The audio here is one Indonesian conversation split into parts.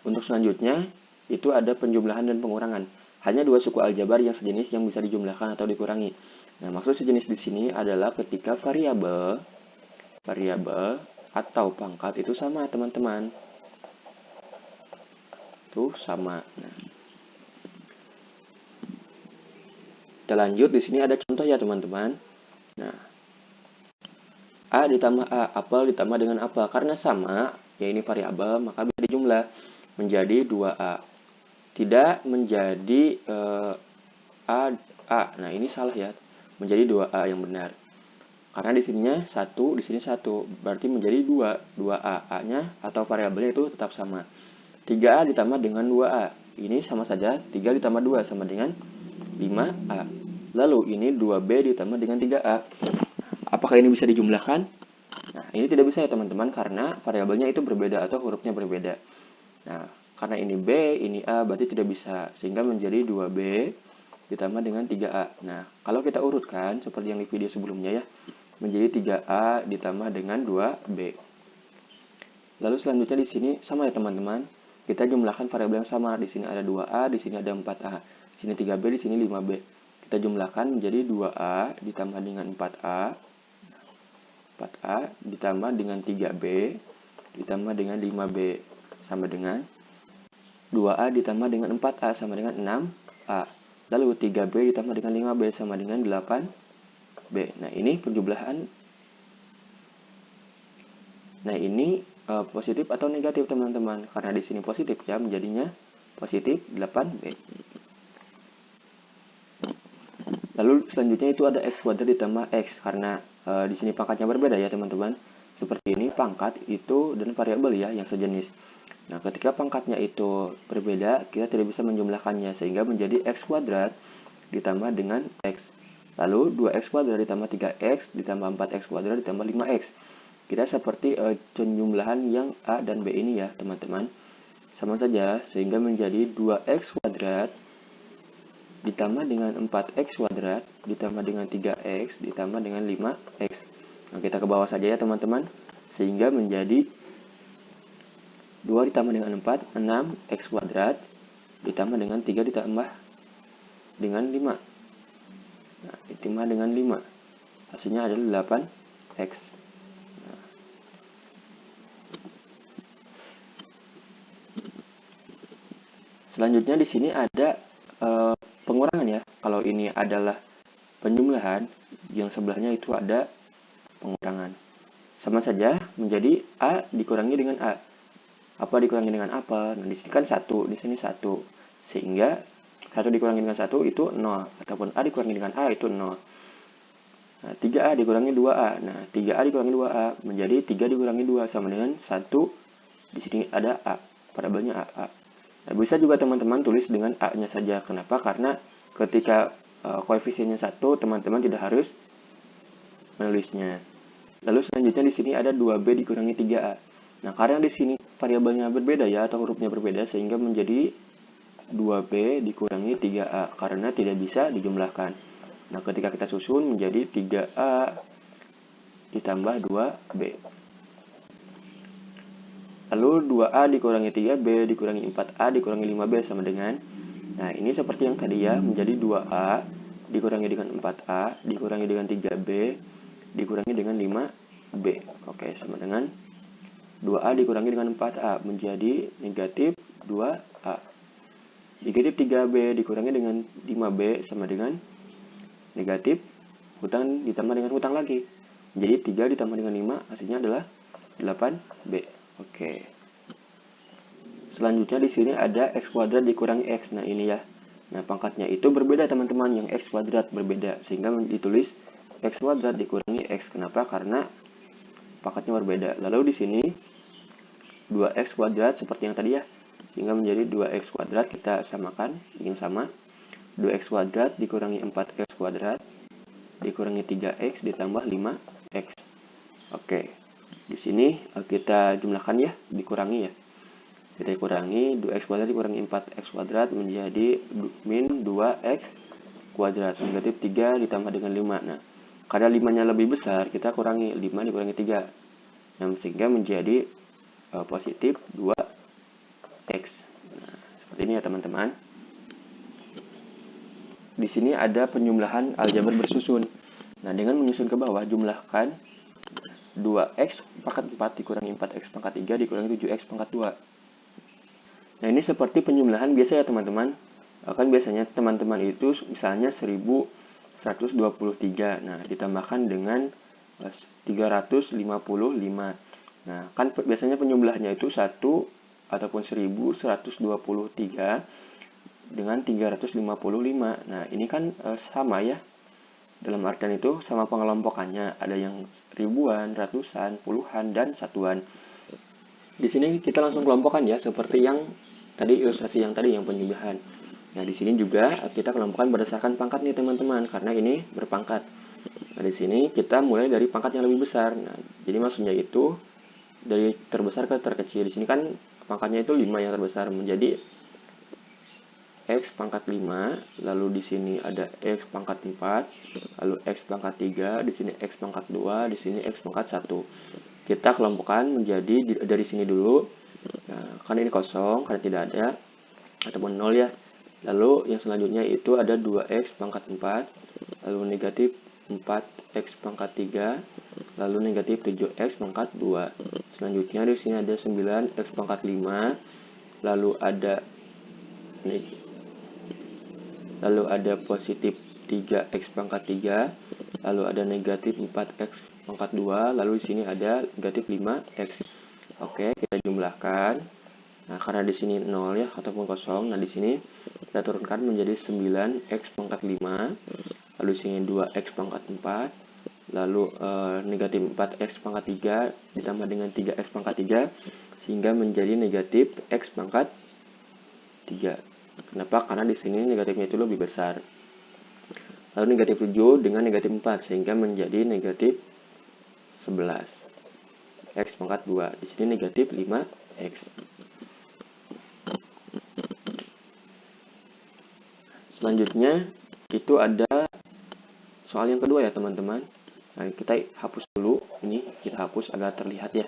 Untuk selanjutnya, itu ada penjumlahan dan pengurangan. Hanya dua suku aljabar yang sejenis yang bisa dijumlahkan atau dikurangi. Nah, maksud sejenis di sini adalah ketika variabel atau pangkat itu sama, teman-teman. Tuh, sama. Nah, kita lanjut, di sini ada contoh ya, teman-teman. Nah, A ditambah A, apel ditambah dengan apel. Karena sama, ya ini variabel, maka bisa dijumlah menjadi 2A. Tidak menjadi A. Nah, ini salah ya. Menjadi 2A yang benar. Karena di sininya 1, di sini 1. Berarti menjadi 2A. A-nya atau variabelnya itu tetap sama. 3A ditambah dengan 2A. Ini sama saja, 3 ditambah 2 sama dengan 5A. Lalu ini 2B ditambah dengan 3A. Apakah ini bisa dijumlahkan? Nah, ini tidak bisa ya teman-teman, karena variabelnya itu berbeda atau hurufnya berbeda. Nah, karena ini B, ini A, berarti tidak bisa. Sehingga menjadi 2B ditambah dengan 3A. Nah, kalau kita urutkan, seperti yang di video sebelumnya ya, menjadi 3A ditambah dengan 2B. Lalu selanjutnya di sini sama ya teman-teman. Kita jumlahkan variabel yang sama. Di sini ada 2A, di sini ada 4A. Di sini 3B, di sini 5B. Kita jumlahkan menjadi 2A ditambah dengan 4A. 4A ditambah dengan 3B ditambah dengan 5B sama dengan 2A ditambah dengan 4A sama dengan 6A. Lalu 3B ditambah dengan 5B sama dengan 8B. Nah, ini penjumlahan. Nah, ini positif atau negatif teman-teman. Karena di sini positif ya, menjadinya positif 8B. Lalu selanjutnya itu ada X kuadrat ditambah X. Karena di sini pangkatnya berbeda ya teman-teman. Seperti ini pangkat itu dan variabel ya yang sejenis. Nah, ketika pangkatnya itu berbeda, kita tidak bisa menjumlahkannya, sehingga menjadi X kuadrat ditambah dengan X. Lalu 2X kuadrat ditambah 3X ditambah 4X kuadrat ditambah 5X. Kita seperti penjumlahan yang A dan B ini ya teman-teman. Sama saja, sehingga menjadi 2X kuadrat ditambah dengan 4X kuadrat ditambah dengan 3X ditambah dengan 5X. Nah, kita ke bawah saja ya teman-teman, sehingga menjadi 2 ditambah dengan 4, 6X kuadrat, ditambah dengan 3 ditambah dengan 5. Nah, ditambah dengan 5. Hasilnya adalah 8X. Nah. Selanjutnya di sini ada pengurangan ya. Kalau ini adalah penjumlahan, yang sebelahnya itu ada pengurangan. Sama saja, menjadi A dikurangi dengan A. Apa dikurangi dengan apa? Nah, di sini kan 1, di sini 1. Sehingga 1 dikurangi dengan 1 itu 0. Ataupun A dikurangi dengan A itu 0. Nah, 3A dikurangi 2A. Nah, 3A dikurangi 2A menjadi 3 dikurangi 2 sama dengan 1. Di sini ada A. Parabolnya A. Nah, bisa juga teman-teman tulis dengan A-nya saja. Kenapa? Karena ketika koefisiennya 1, teman-teman tidak harus menulisnya. Lalu selanjutnya di sini ada 2B dikurangi 3A. Nah, karena di sini variabelnya berbeda ya, atau hurufnya berbeda, sehingga menjadi 2B dikurangi 3A, karena tidak bisa dijumlahkan. Nah, ketika kita susun menjadi 3A ditambah 2B. Lalu 2A dikurangi 3B dikurangi 4A dikurangi 5B sama dengan, nah ini seperti yang tadi ya, menjadi 2A dikurangi dengan 4A dikurangi dengan 3B dikurangi dengan 5B. Oke, sama dengan 2A dikurangi dengan 4A menjadi negatif 2A. Negatif 3B dikurangi dengan 5B sama dengan negatif hutang ditambah dengan hutang lagi. Jadi 3 ditambah dengan 5 hasilnya adalah 8B. Oke. Selanjutnya di sini ada X kuadrat dikurangi X. Nah, ini ya. Nah, pangkatnya itu berbeda teman-teman, yang X kuadrat berbeda, sehingga ditulis X kuadrat dikurangi X. Kenapa? Karena pangkatnya berbeda. Lalu di sini 2X kuadrat seperti yang tadi ya, sehingga menjadi 2X kuadrat, kita samakan yang sama. 2X kuadrat dikurangi 4X kuadrat dikurangi 3X ditambah 5X. Oke. Di sini kita jumlahkan ya, dikurangi ya. Kita kurangi 2X kuadrat dikurangi 4X kuadrat menjadi min 2X kuadrat. Negatif 3 ditambah dengan 5. Nah, karena 5-nya lebih besar, kita kurangi 5 dikurangi 3. Nah, sehingga menjadi positif 2X. sini ya teman-teman. Di sini ada penjumlahan aljabar bersusun. Nah, dengan menyusun ke bawah, jumlahkan 2x pangkat 4 dikurangi 4x pangkat 3 dikurangi 7x pangkat 2. Nah, ini seperti penjumlahan biasa ya teman-teman. Kan biasanya teman-teman itu misalnya 1123. Nah, ditambahkan dengan 355. Nah, kan biasanya penjumlahnya itu 1 ataupun 1123 dengan 355. Nah, ini kan sama ya. Dalam artian itu sama pengelompokannya. Ada yang ribuan, ratusan, puluhan, dan satuan. Di sini kita langsung kelompokkan ya, seperti yang tadi ilustrasi yang tadi yang penjumlahan. Nah, di sini juga kita kelompokkan berdasarkan pangkat nih teman-teman, karena ini berpangkat. Nah, di sini kita mulai dari pangkat yang lebih besar. Nah, jadi maksudnya itu dari terbesar ke terkecil. Di sini kan pangkatnya itu 5 yang terbesar menjadi x pangkat 5, lalu di sini ada x pangkat 4, lalu x pangkat 3, di sini x pangkat 2, di sini x pangkat 1. Kita kelompokkan menjadi dari sini dulu. Nah, kan ini kosong karena tidak ada ataupun 0 ya. Lalu yang selanjutnya itu ada 2x pangkat 4, lalu negatif 4x pangkat 3, lalu negatif 7x pangkat 2. Selanjutnya di sini ada 9x pangkat 5, lalu ada positif 3x pangkat 3, lalu ada negatif 4x pangkat 2, lalu di sini ada negatif 5x. Oke, kita jumlahkan. Nah, karena di sini 0 ya ataupun kosong. Nah, di sini kita turunkan menjadi 9x pangkat 5, lalu di sini 2x pangkat 4, lalu negatif 4x pangkat 3 ditambah dengan 3x pangkat 3 sehingga menjadi negatif x pangkat 3. Kenapa? Karena di sini negatifnya itu lebih besar. Lalu negatif 7 dengan negatif 4 sehingga menjadi negatif 11 x pangkat 2. Di sini negatif 5x. Selanjutnya itu ada soal yang kedua ya teman-teman. Nah, kita hapus dulu. Ini kita hapus agar terlihat ya.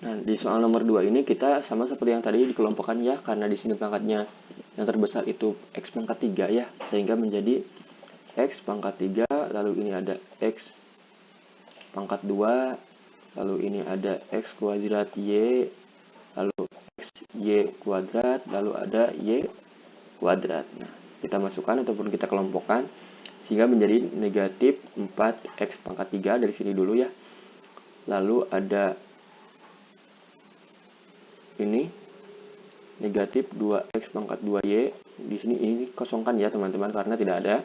Nah, di soal nomor 2 ini kita sama seperti yang tadi dikelompokkan ya, karena di sini pangkatnya yang terbesar itu x pangkat 3 ya, sehingga menjadi x pangkat 3, lalu ini ada x pangkat 2, lalu ini ada x kuadrat y, lalu x y kuadrat, lalu ada y kuadrat. Nah, kita masukkan ataupun kita kelompokkan sehingga menjadi negatif 4x pangkat 3 dari sini dulu ya. Lalu ada ini negatif 2x pangkat 2y. Di sini ini kosongkan ya teman-teman karena tidak ada.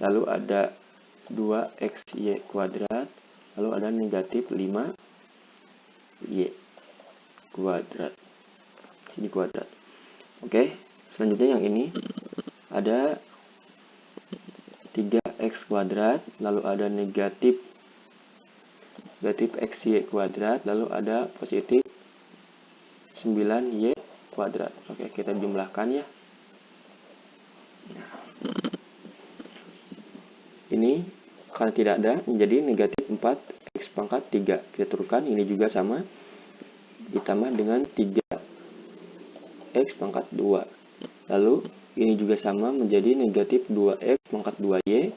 Lalu ada 2xy kuadrat, lalu ada negatif 5y kuadrat. Sini kuadrat. Oke, selanjutnya yang ini ada 3x kuadrat, lalu ada negatif xy kuadrat, lalu ada positif 9y kuadrat. Oke, kita jumlahkan ya. Ini karena tidak ada menjadi negatif 4x pangkat 3. Kita turunkan, ini juga sama. Ditambah dengan 3x pangkat 2. Lalu ini juga sama menjadi negatif 2x pangkat 2y.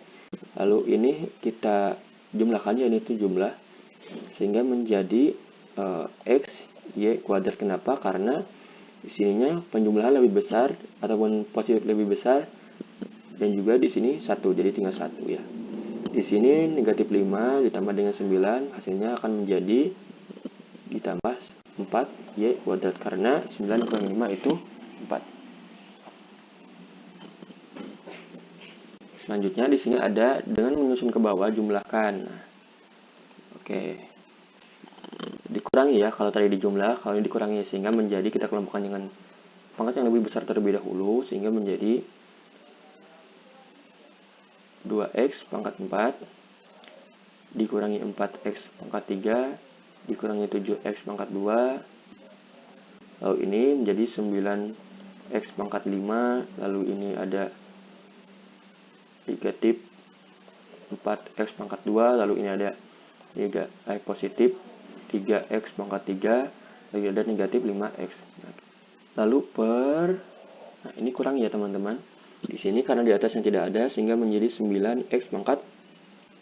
Lalu ini kita jumlahkan ya, ini itu jumlah. Sehingga menjadi x y kuadrat. Kenapa? Karena di sininya penjumlahan lebih besar ataupun positif lebih besar, dan juga di sini 1, jadi tinggal 1 ya. Di sini negatif 5 ditambah dengan 9 hasilnya akan menjadi ditambah 4y kuadrat, karena 9 kurang 5 itu 4. Selanjutnya di sini ada dengan menyusun ke bawah jumlahkan. Nah, oke. Dikurangi ya, kalau tadi dijumlah, kalau ini dikurangi sehingga menjadi kita kelompokkan dengan pangkat yang lebih besar terlebih dahulu sehingga menjadi 2x pangkat 4 dikurangi 4x pangkat 3 dikurangi 7x pangkat 2, lalu ini menjadi 9x pangkat 5, lalu ini ada negatif 4x pangkat 2, lalu ini ada positif 3x pangkat 3, lagi ada negatif 5x. Lalu nah ini kurang ya teman-teman. Di sini karena di atasnya tidak ada sehingga menjadi 9x pangkat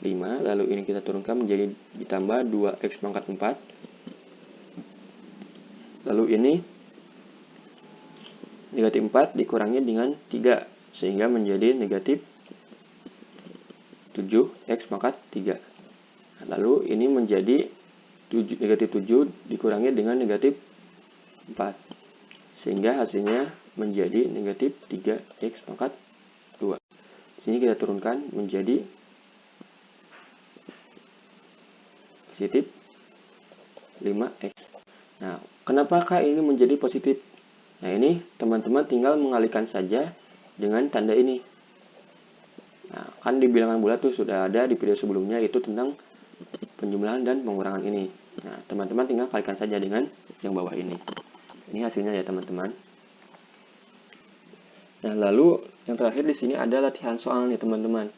5. Lalu ini kita turunkan menjadi ditambah 2x pangkat 4. Lalu ini negatif 4 dikurangi dengan 3 sehingga menjadi negatif 7x pangkat 3. Lalu ini menjadi negatif 7 dikurangi dengan negatif 4 sehingga hasilnya menjadi negatif 3x pangkat 2. Sini kita turunkan menjadi positif 5x. Nah, kenapakah ini menjadi positif? Nah, ini teman-teman tinggal mengalihkan saja dengan tanda ini. Nah, kan di bilangan bulat tuh sudah ada di video sebelumnya, itu tentang penjumlahan dan pengurangan ini. Nah, teman-teman tinggal kalikan saja dengan yang bawah ini. Ini hasilnya ya teman-teman. Nah, lalu yang terakhir di sini ada latihan soal nih teman-teman.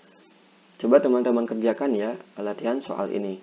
Coba teman-teman kerjakan ya latihan soal ini.